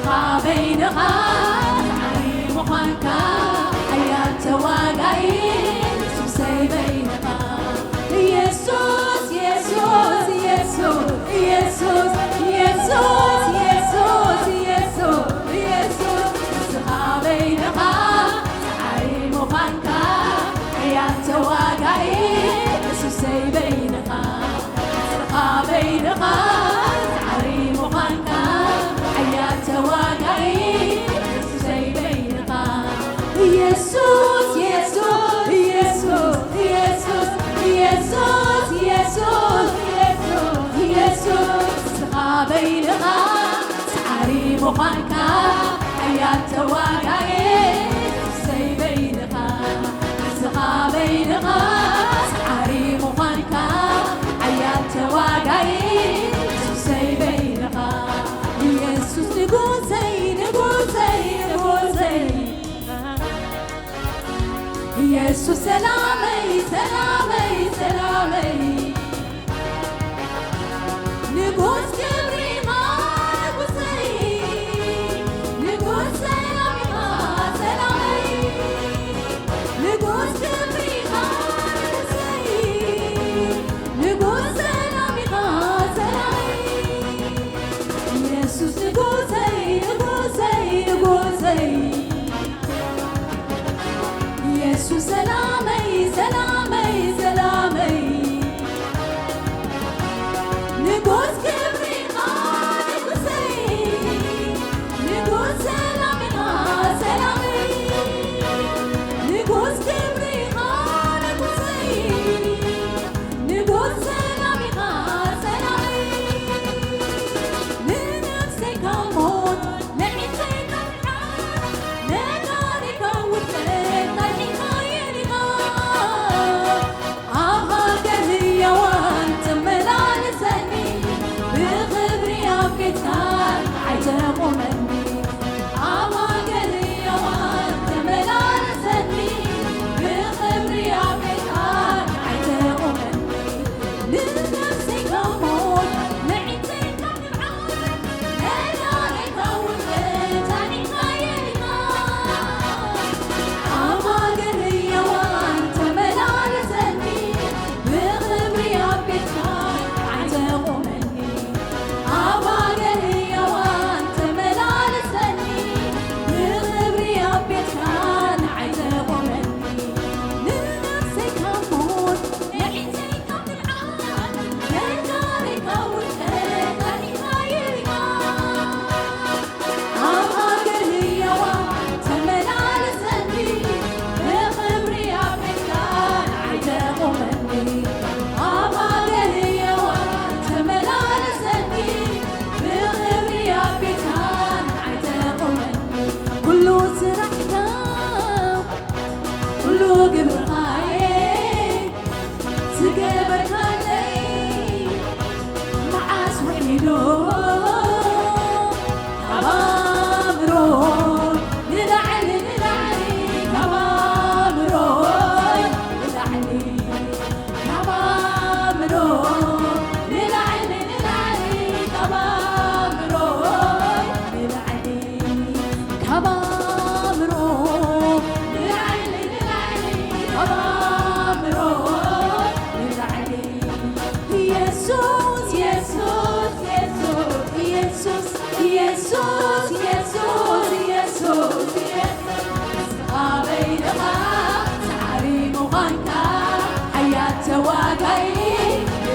بينها تعري مخانكا حياة واقعي سوسي بينها يسوس يسوس يسوس يسوس يسوس يسوس يسوس يسوس سخا بينها تعري مخانكا حياة واقعي سوسي بينها سخا بينها تعري مخانكا حياة واقعي سوسي بينها يسوس يسوس يسوس يسوس يسوس يسوس يسوس يسوس سخا بينها تعري مخانكا حياة واقعي سوسي بينها سخا بينها تعري مخانكا حياة واقعي سوسي بينها يسوس نقوزي نقوزي نقوزي يسوس سلامي سلامي سلامي نقوز كبري ما نقوزي نقوز سلامي ما سلامي نقوز كبري ما نقوزي نقوز سلامي ما سلامي يسوس نقوزي نقوزي نقوزي يسوع سلامي سلامي سلامي نقول كبري ما نقصي نقول سلامي ما سلامي نقول كبري ما نقصي نقول سلامي ما سلامي لنفسي كموت لعيتي كالحال لناري كوتي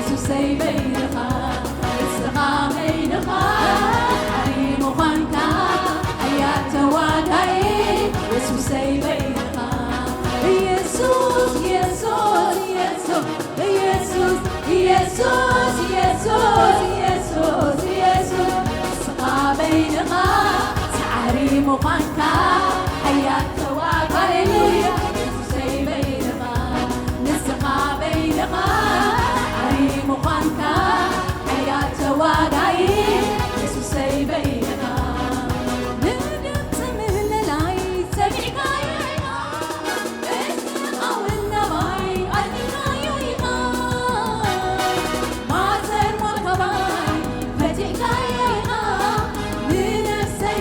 سوسي بينها السخا بينها تعري مخانكا حياة واقعي سوسي بينها يسوس يسوس يسوس يسوس يسوس يسوس يسوس يسوس السخا بينها تعري مخانكا حياة واقعي سوسي بينها السخا بينها مخانكا حياة واقعي سوسي بينها نبت من العين سمعك يا اسمع والنباي قلبك يا ما سر مرتباي فتحك يا لنفسي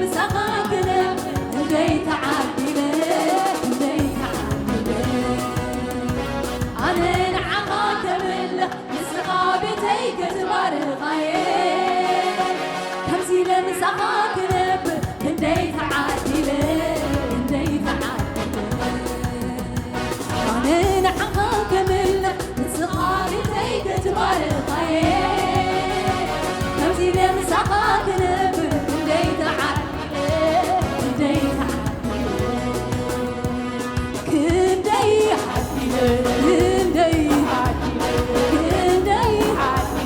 لمسخاكنا انديت عادله انديت عادله أنا نعماك من لسخابتي كتبار الخير كمسي لمسخاكنا انديت عادله انديت عادله أنا نعماك من لسخابتي كتبار الخير كمسي لمسخاكنا انديت عادله انديت عادله كندي عادله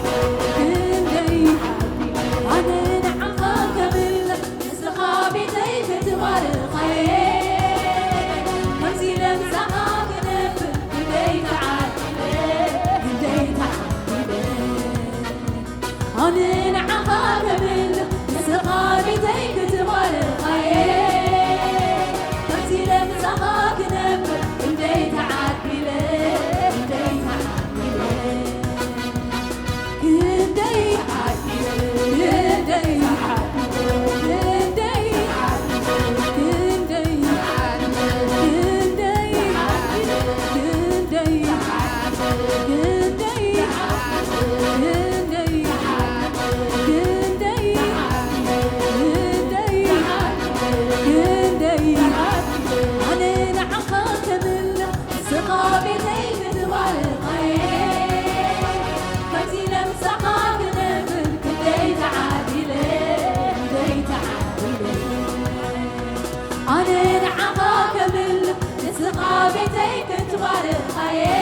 أنا نعماك من سخابتي كتبار الخير كمسي لمسخاك نبر انديت عادله انديت عادله كندي عادله كندي عادله كندي عادله كندي عادله كندي عادله كندي عادله أنا نعماك من سخابتي كتبار الخير